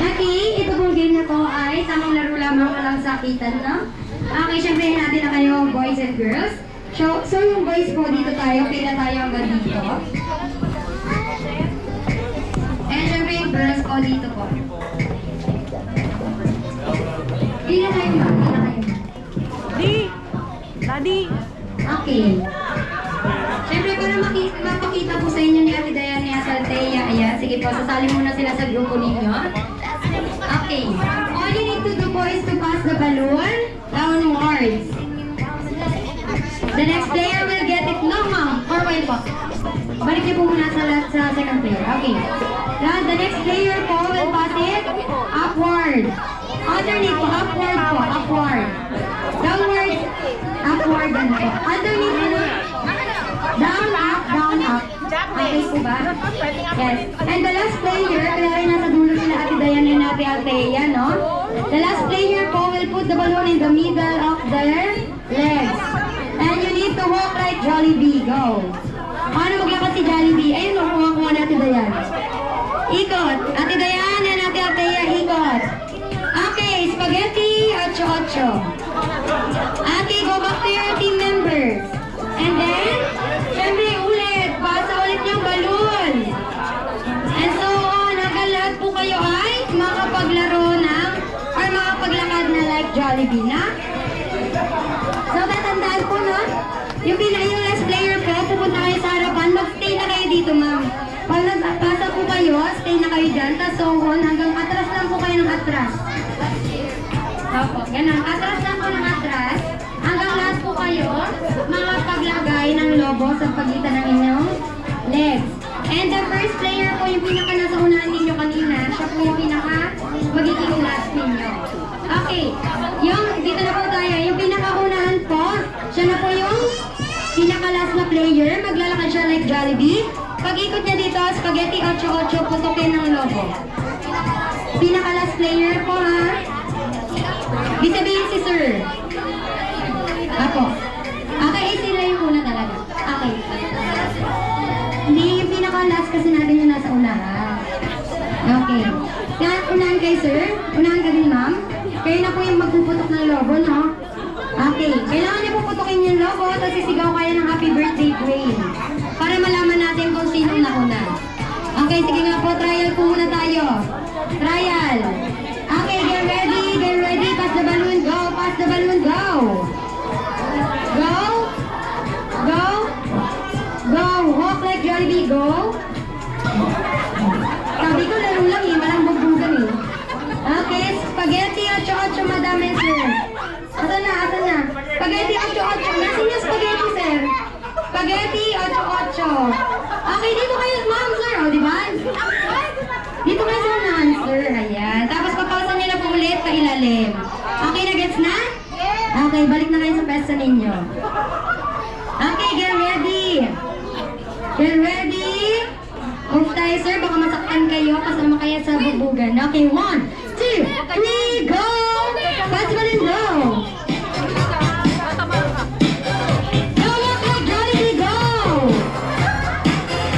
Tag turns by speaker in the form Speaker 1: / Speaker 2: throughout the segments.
Speaker 1: Okay, ito pong game na to ay tamang laro lamang walang sakitan, no? Okay, syempre natin na kayo boys and girls. So yung boys po dito tayo, pila tayo hanggang dito. And syempre yung girls po dito po. Pila tayo ba? Pila kayo?
Speaker 2: Daddy!
Speaker 1: Okay. Syempre para mapakita po sa inyo ni Ate Dayan ni Asalteya, ayan, sige po, sasali muna sila sa grupo ninyo. Okay. All you need to do po is to pass the balloon downwards. The next player will get it. No, ma'am. Or wait po. Balik niyo po muna sa second player. Okay. The next player po will pass it upward. Alternate po. Upward po. Upward. Downward. Upward. Ano po. Alternate po. Down, up, down, up. Okay po ba? Yes. And the last player, kaya rin nasa dulo sila Ate Dayan and Ate Althea, no? The last player po will put the balloon in the middle of their legs. And you need to walk like Jollibee. Go. Paano maglakad si Jollibee? Ayun, kuha na Ate Dayan. Ikot. Ate Dayan and Ate Althea, ikot. Okay, spaghetti, 8-8. Okay, go back to your team members. And then, syempre ulit, pasa ulit yung balloon. And so on, hanggang lahat po kayo ay makapaglaro ng, or makapaglakad na like Jollibee, na? So, tatandaan po, no? Yung last player po, pupunta kayo sa harapan, mag-stay na kayo dito, ma'am. Pag nagpasa po kayo, stay na kayo dyan, tas so on, hanggang atras lang po kayo ng atras. Opo, ganun, atras lang po ng atras. Hanggang lahat po kayo makapaglagay ng lobo sa pagitan ng inyong legs. And the first player po, yung pinaka nasa unahan ninyo kanina, siya po yung pinaka magiging last ninyo. Okay, yung dito na po tayo, yung pinakaunahan po, siya na po yung pinaka-last na player, maglalakad siya like Jollibee. Pag-ikot niya dito, spaghetti 8-8, putukin ng lobo. Pinaka-last player po, ha? Bisabihin si sir. Ako. Okay, sila yung una talaga. Okay. Hindi yung pinaka-last kasi natin yung nasa unahan. Okay. Kaya unahan kayo, sir. Unahan ka din, ma'am. Kayo na po yung magpuputok ng lobo, no? Okay. Kailangan niyo puputokin yung lobo tapos sisigaw kayo ng happy birthday queen. Para malaman natin kung sino nauna. Okay, sige nga po. Trial po muna tayo. Trial. Okay, get ready. Get ready. Pass the balloon. Go. Pass the balloon. Go. Go. Go. Go. Walk like Jollibee. Go. Sabi ko laro lang eh. Walang bugbugan eh. Okay. Spaghetti 8-8, madami, sir. Asa na? Asa na? Spaghetti 8-8. Nasaan yung spaghetti, sir? Spaghetti 8-8. Okay, dito kayo, ma'am, sir. O, diba? Dito kayo sa unahan, sir. Ayan. Tapos papasan nyo na po ulit pa ilalim. Okay na, gets na? Okay, balik na kayo sa pesta ninyo. Okay, get ready. Get ready. Move tayo, sir. Baka masaktan kayo kasama kayo sa bubugan. Okay, 1, 2, 3, go! Pass the balloon, go! Go, walk like Jollibee, go!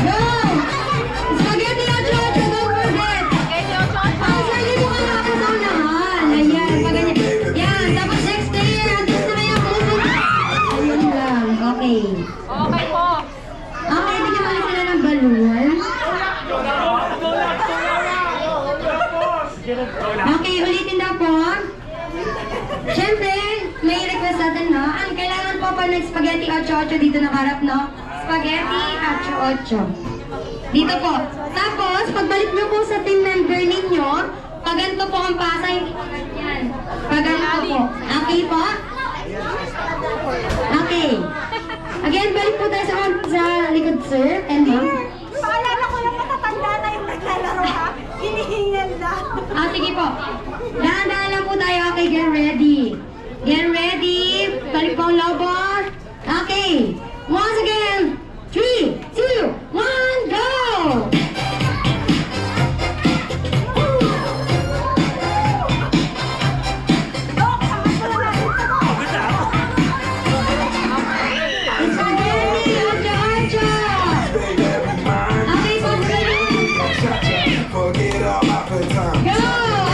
Speaker 1: Go! Spaghetti 8-8, don't forget! Oh, sir, dito ka na sa unahan. Ayan, paganyan. Yan, tapos next player, andun na kayo. Ayun lang, okay.
Speaker 2: Okay po.
Speaker 1: Okay, bigyan mo sila ng balloon. Okay, ulitin daw po. Siyempre, may request natin, no? Ang kailangan po pa ng spaghetti 8-8 dito nakarap, no? Spaghetti 8-8. Dito po. Tapos, pagbalik nyo po sa team member ninyo, paganto po ang pasa, hindi paganyan. Paganto po. Okay po? Okay. Again, balik po tayo sa likod, sir. And ma'am.
Speaker 2: Paalala ko yung matatanda na yung naglalaro ha. Hinihingal na.
Speaker 1: Sige po. Dahan-dahan lang po tayo. Okay, get ready. Get ready. Balik po ang lobo. Okay. Once again. 3, 2, 1, go! Spaghetti 8-8. Okay,
Speaker 3: Forget all my good times.
Speaker 1: Go!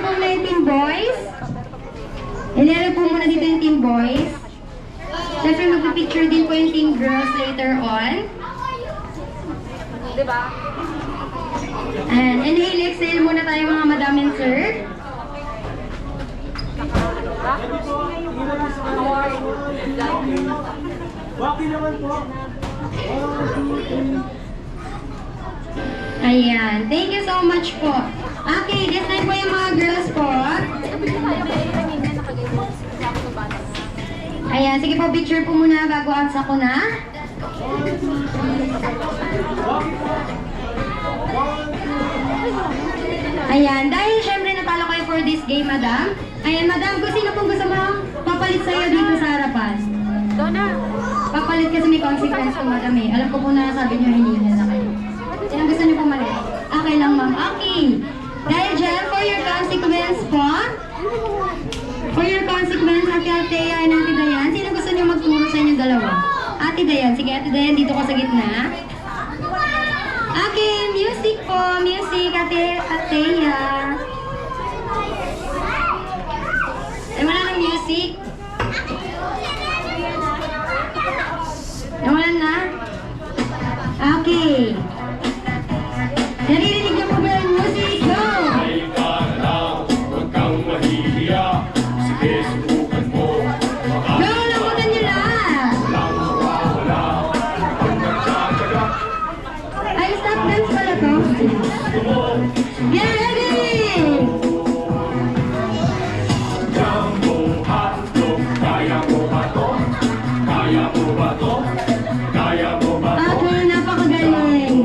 Speaker 1: po muna yung team boys. Ilero po muna dito yung team boys. Siyempre magpipicture din po yung team girls later on.
Speaker 2: Diba?
Speaker 1: And inhale, exhale muna tayo mga madam and sir.
Speaker 3: Bakit naman po?
Speaker 1: Ayan. Thank you so much po. Okay, this time po yung mga girls po. Ayan, sige po, picture po muna bago ansa ko na. Ayan, dahil syempre natalo kayo for this game, madam. Ayan, madam, kung sino pong gusto mo papalit sa'yo dito sa harapan?
Speaker 2: Donna.
Speaker 1: Papalit kasi may consequence po, madam eh. Alam ko po na sabi niyo hinihil na kayo. Sino gusto niyo pumalit? Okay lang, ma'am. Okay. Dahil dyan, for your consequence po, Ate Althea and Ate Dayan, sino gusto niyo magturo sa inyong dalawa? Ate Dayan, sige Ate Dayan, dito ka sa gitna. Okay, music po, music, Ate Althea. Ay, wala ng music. Wala na? Okay. Naririnig niyo po ba yung music? Go!
Speaker 3: Huwag kang mahihiya. Sige, subukan mo.
Speaker 1: Go! Lambutan niyo lahat!
Speaker 3: Walang mawawala. Huwag nagtsatsaga.
Speaker 1: Ay, stop dance pala to. Get ready!
Speaker 3: Jumbo hotdog. Kaya mo ba to? Kaya mo ba to? Kaya mo ba to?
Speaker 1: Okay, napakagaling.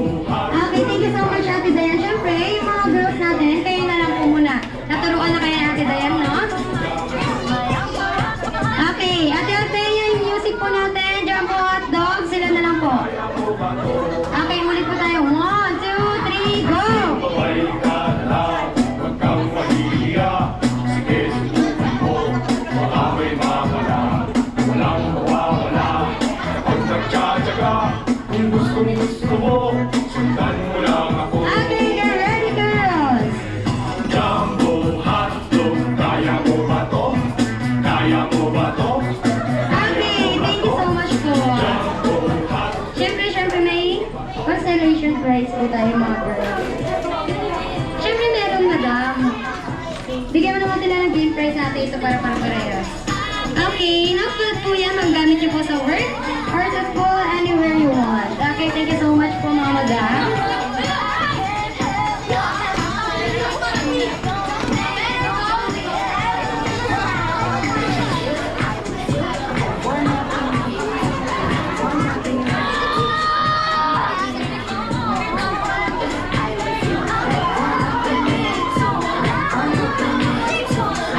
Speaker 1: Okay, thank you so much, Ate Dayan. Siyempre, yung mga girls natin, kayo na lang po muna. Naturuan na kayo ni Ate Dayan, no? Okay, Ate Althea, yung music po natin, Jumbo Hot Dog, sila na lang po. Okay, ulit po tayo. 1, 2, 3, go!
Speaker 3: Babay ka lang. Huwag kang mahihiya. Sige, subukan mo. Baka may mawala. Walang mawawala. Huwag nagtsatsaga. Kung gusto mo, sundan mo lang ako.
Speaker 1: Okay, get ready, girls!
Speaker 3: Jumbo hotdog. Kaya mo ba to? Kaya mo ba to?
Speaker 1: Okay, thank you so much po.
Speaker 3: Jumbo hotdog.
Speaker 1: Siyempre, may constellation prize po tayo mga girls. Siyempre, meron, madam. Bigyan mo naman sila ng game prize natin ito para parehas. Okay, na-fill po yan. Maggamit niyo po sa work or sa school, anywhere you want. Okay, thank you so much po mga madam.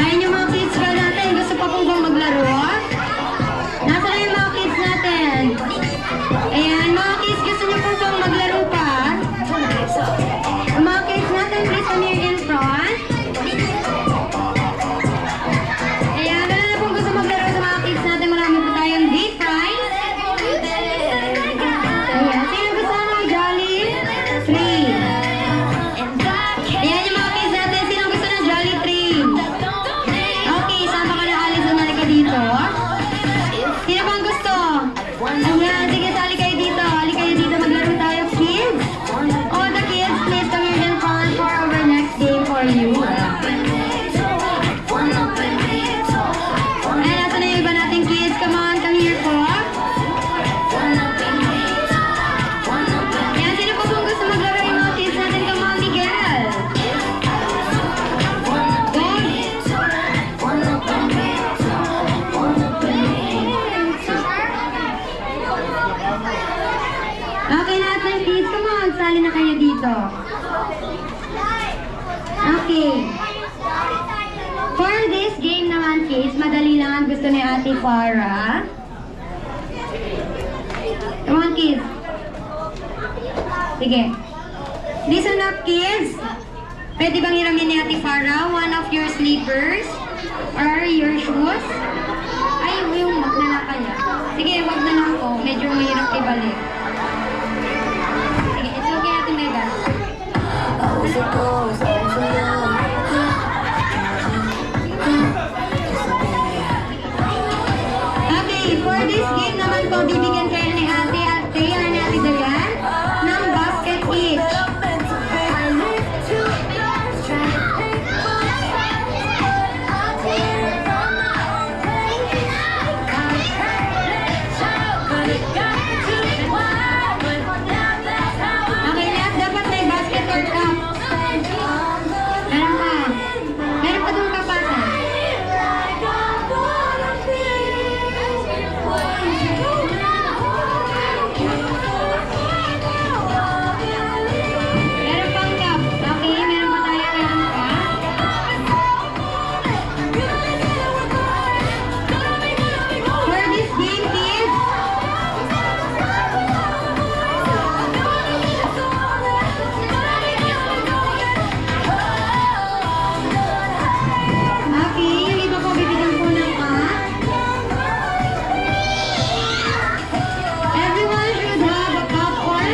Speaker 1: Ayun yung mga kids ba natin? Gusto pa pong bang maglaro? Nasa na yung mga kids natin? Ayan, mga kids, gusto niyo po bang maglaro pa? Ang mga kids natin, please come here in front. Ayan, wala na pong gusto maglaro sa mga kids natin. Marami po tayong big prize. Ayan, sino gusto ng Jolly? 3. Ayan yung mga kids natin. Sino gusto ng Jolly 3? Okay, sama ka na Alice na halika dito. Sino bang gusto? Ayan, sige, sali kayo dito. Halika kayo dito, maglaro tayo, kids. All the kids, please come here in front for our next game for you. Ayan, nasa na yung iba nating kids? Come on, come here po. Ayan, sino po bang gusto maglaro yung mga kids natin? Come on, Miguel. Go. Okay, lahat ng kids, come on, sali na kayo dito. Okay. For this game naman, kids, madali lang ang gusto ni Ate Farah. Come on, kids. Sige. Listen up, kids. Pwede bang hiramin ni Ate Farah one of your slippers or your shoes? Ay, yung wag na lang kaya. Sige, wag na lang po. Medyo mahirap ibalik. Sige, it's okay, Ate Megan. bibigyan kayo ni Ate Thea ni Ate Dayan ng basket each. Okay, lahat dapat may basket or cup. Meron pa. Meron pa doon kapasa. Meron pang cup. Okay, meron pa tayo meron pa. For this game, kids, okay, yung iba po bibigyan po ng cup. Everyone should have a cup or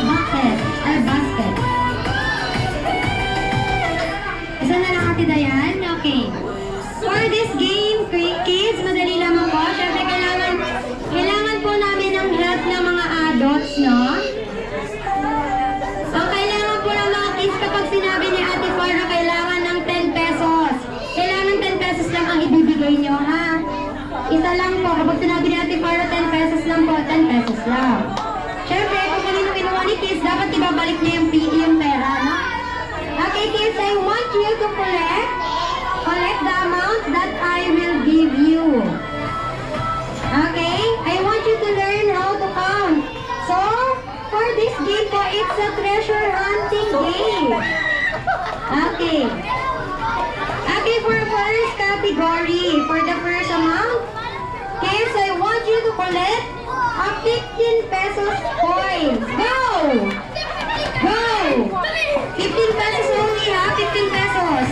Speaker 1: bucket. Basket. Isa na lang Ate Dayan. Okay. For this game, kids, madali lamang po. Siyempre, kailangan po namin ng help ng mga adults, no? Ang kailangan po ng mga kids kapag sinabi ni Ate Farah, kailangan ng 10 pesos. Kailangan 10 pesos lang ang ibibigay nyo, ha? Isa lang po. Kapag sinabi ni Ate Farah, 10 pesos lang po, 10 pesos lang. Siyempre, kung kanino kinuha ni kids, dapat ibabalik niya yung pera, no? Okay, kids, I want you to collect the amount that I will give you. Okay? I want you to learn how to count. So, for this game po, it's a treasure hunting game. Okay. Okay, for first category, for the first amount, kids, I want you to collect a 15 pesos coin. Go! Go! 15 pesos only, ha? 15 pesos.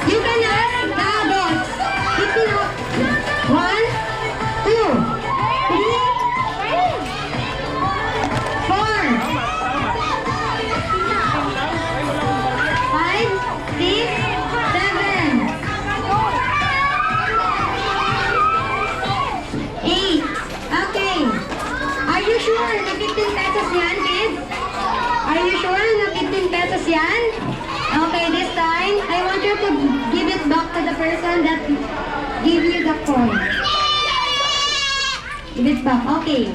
Speaker 1: You can ask the adults. 15 1, 2, 15 pesos yan, kids? Are you sure na 15 pesos yan? Okay, this time, I want you to give it back to the person that give you the coin. Give it back. Okay.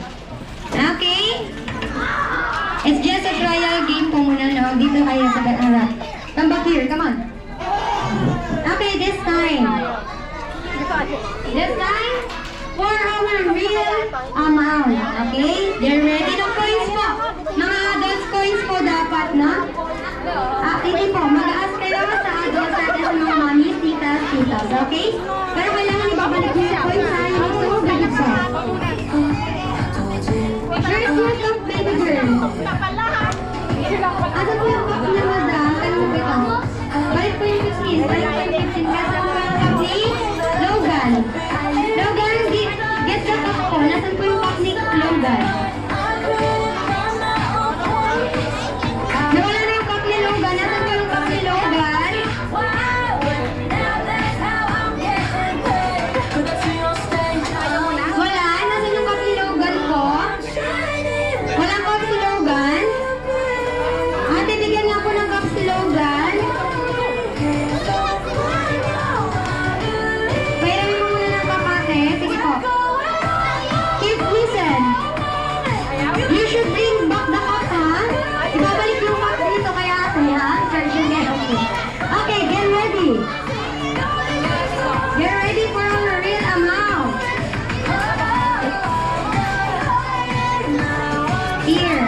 Speaker 1: Okay? It's just a trial game po muna, no? Dito kayo sa harap. Come back here, come on. Okay, this time. This time, for our real amount. Okay? They're ready. No coins po. Mga adults coins po dapat, no? Hindi po. Mag-ask kayo sa adults natin sa mga mommies, titas, titas. Okay? Pero kailangan ibabalik niyo yung coins sa inyo. So, bigit po. Where's your cup, baby girl? Ano po yung cup na madam? Ano po ito? Balik po yung 15. Balik po yung 15. Kasi po yung cup ni Logan. Logan, get the cup po. Nasaan po yung cup ni Logan? Nawala na yung cup ni Logan. Nasaan po yung cup ni Logan? Wala? Nasaan yung cup ni Logan po? Walang cup si Logan? Ate, bigyan nga po ng cup si Logan. Pairamin mo muna ng cup, ate. Sige po. Kids, listen. You should bring back the cup, ha? Ibabalik yung cup dito kay ate, ha? Sergeant, get okay. Okay, get ready. Get ready for our real amount. Here.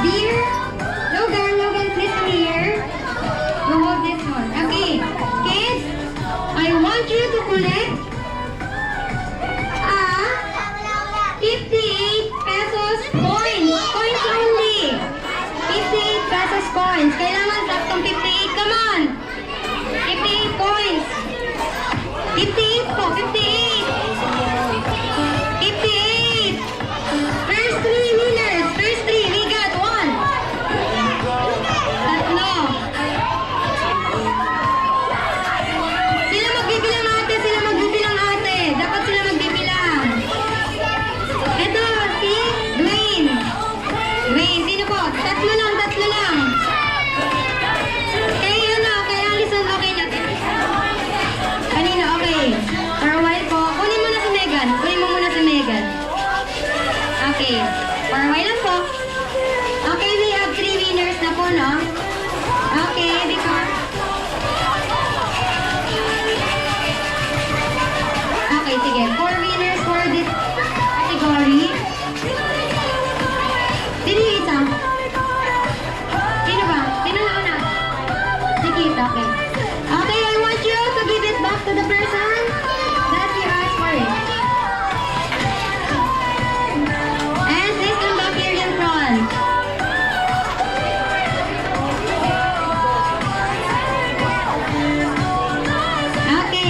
Speaker 1: Dear, Logan, please come here. You hold this one. Okay, kids, I want you to collect 58 pesos coins. Coins only. 58 pesos coins. Kailangan saktong 58. Come on. 58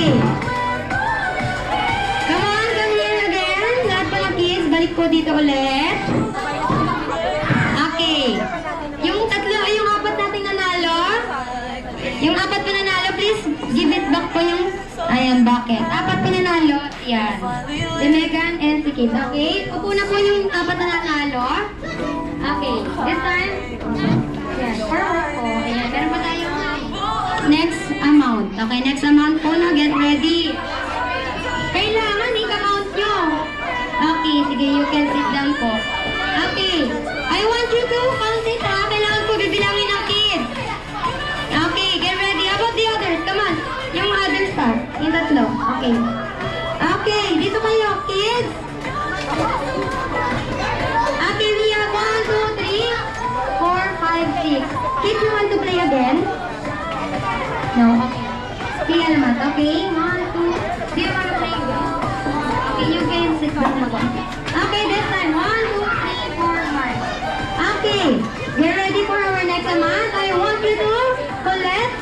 Speaker 1: Okay. Come on, come here again. Lahat po ng kids, balik po dito ulit. Okay. Yung apat nating nanalo. Yung apat po nanalo, please give it back po yung, ayan, bucket. Apat po nanalo, yan. Si Megan and si Kate, okay? Upo na po yung apat na nanalo. Okay, this time, yan, forward po. Ayan, meron pa tayong next amount. Okay, next amount po na, get ready. Kailangan i-count nyo. Okay, sige, you can sit down po. Okay, I want you to count it ha. Kailangan po bibilangin ng kids. Okay, get ready. How about the others? Come on. Yung others pa. Yung tatlo. Okay. Okay, dito kayo, kids. Okay, we have 1, 2, 3, 4, 5, 6. Kids, you want to play again? No, okay. Sige naman. Okay, 1, 2. Do you want to play again? Okay, you can sit down na po. Okay, this time. 1, 2, 3, 4, 5. Okay, get ready for our next amount. I want you to collect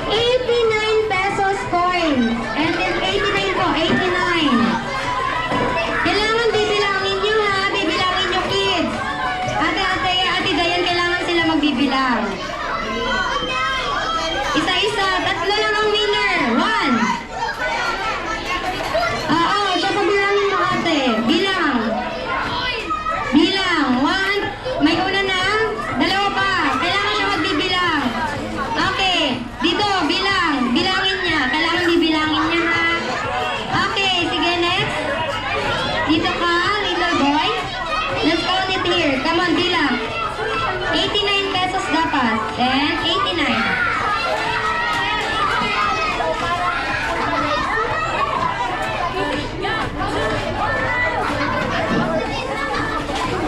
Speaker 1: 89 pesos coin. And then 89 po, 89. Kailangan bibilangin nyo ha, bibilangin nyo kids. Ate Dayan, kailangan sila magbibilang. Isa-isa, tatlo lang ang winner. 1. Oo, siya pabilangin mo ate. Bilang. Bilang. 1. May una na. Dalawa pa. Kailangan siya magbibilang. Okay. Dito, bilang. Bilangin niya. Kailangan bibilangin niya ha. Okay, sige next. Dito ka, little boy. Let's count it here. Come on, bilang. 89 pesos dapat. Then, 89.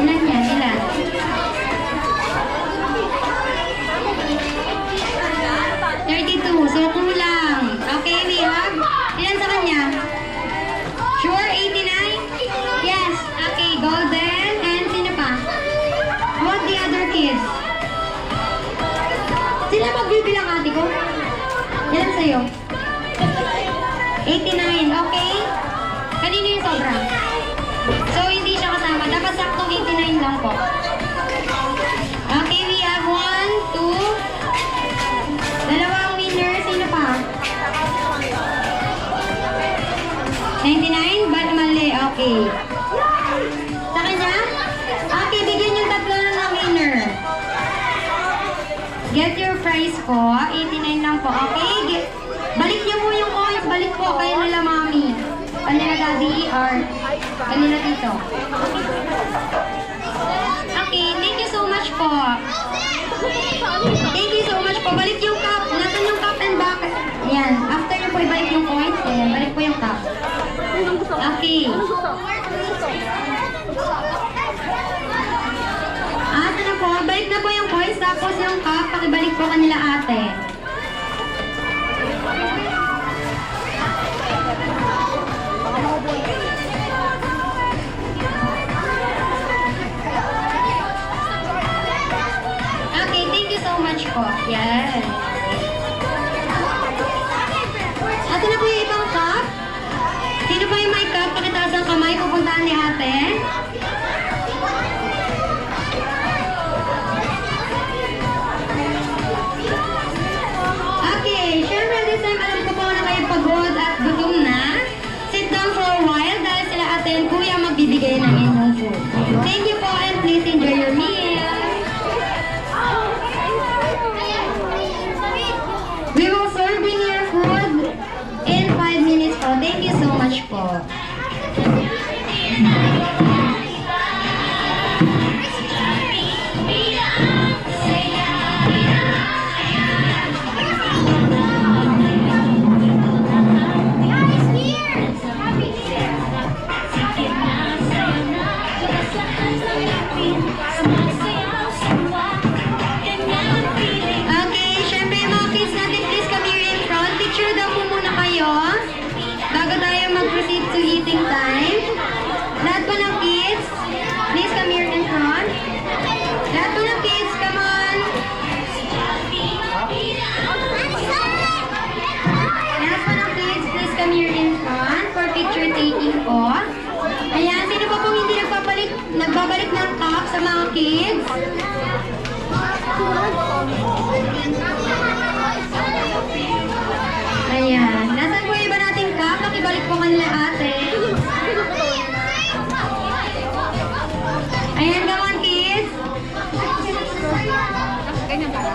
Speaker 1: Ilan yan? Ilan? 32. So, kulang. Okay, we have... Ilan sa kanya? Sure, 89? Yes. Okay, golden. And sino pa? How about the other kids? Sila magbibilang ate ko? Ilan sa'yo? 89. Okay. Kanino yung sobra? So, hindi siya kasama. Dapat saktong 89 lang po. Okay, we have 1, 2. Dalawang winner. Sino pa? 99? Ba't mali? Okay. Sa kanya? Okay, bigyan yung tatlo na ng winner. Get your prize po. 89 lang po. Okay? Balik niyo po yung coins. Balik po kayo nila mami. Kanila daddy or kanila dito. Okay, thank you so much po. Thank you so much po. Balik yung cup. Nasaan yung cup and bucket? Ayan. After nyo po ibalik yung coins, ayan, balik po yung cup. Okay. Ate na po. Balik na po yung coins. Tapos yung cup, pakibalik po kanila ate. Okay, thank you so much po. Yan. Ate na po yung ibang cup. Sino pa yung may cup? Pakitaas ang kamay. Pupuntahan ni ate. Okay, syempre this time alam ko po na kayo pagod at gutom na. Sit down for a while dahil sila ate and kuya magbibigay ng inyong food. Thank you po and please enjoy your meal. We will serve in your food in 5 minutes po. Thank you so much po. Okay, syempre yung mga kids natin, please come here in front. Picture daw po muna kayo bago tayo mag-proceed to eating time. Lahat po ng kids, please come here in front. Lahat po ng kids, come on. Lahat po ng picture taking po. Ayan, sino pa pong hindi nagbabalik ng cup sa mga kids? Ayan, nasaan po yung iba nating cup? Nakibalik po kanila ate. Ayan, come on kids.
Speaker 2: Ganyan pala.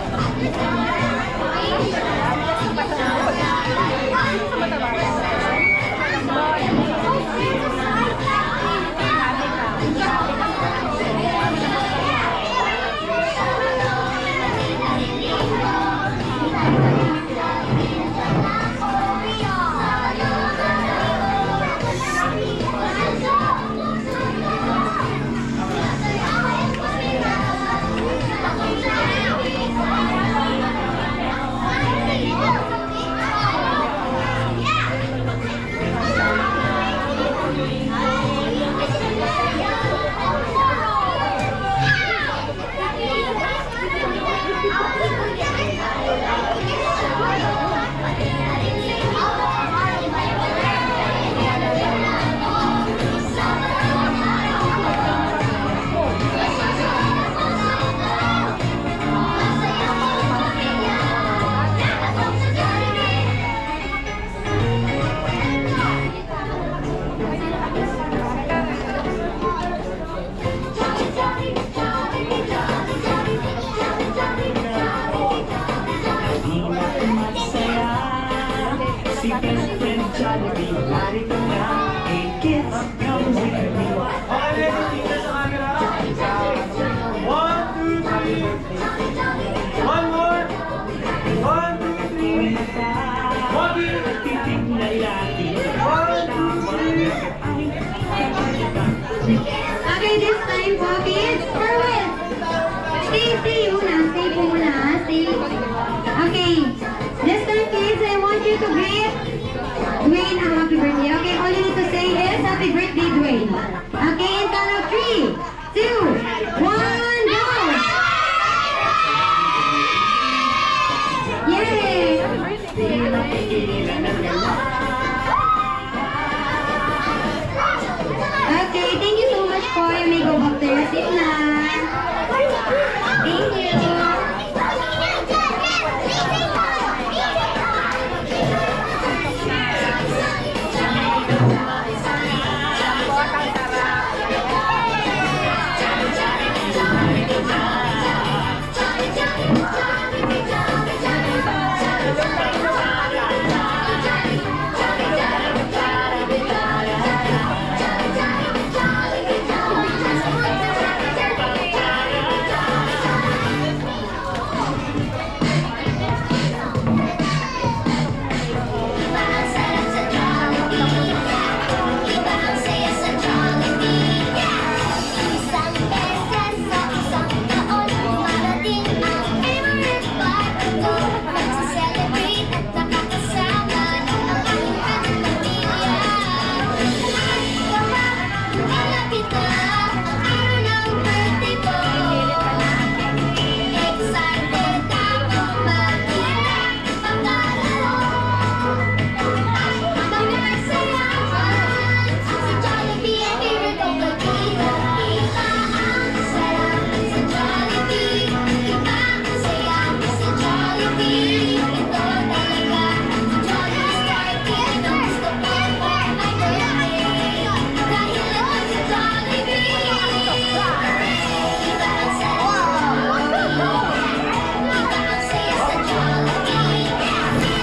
Speaker 4: Si best friend Jollibee, lari ko na, hey kids, come with me.
Speaker 3: Okay, tingnan sa camera. 1, 2, 3. One more. 1, 2, 3. One, two,
Speaker 4: Titig na lagi.
Speaker 3: 1, 2, 3.
Speaker 1: Okay, this time po kids. Farewell. Stay muna. Stay po muna. Stay. Okay. This time kids, I want you to greet Dwayne a happy birthday. Okay, all you need to say is happy birthday Dwayne. Okay, in count of 3, 2, 1, go! Yay! Okay, thank you so much for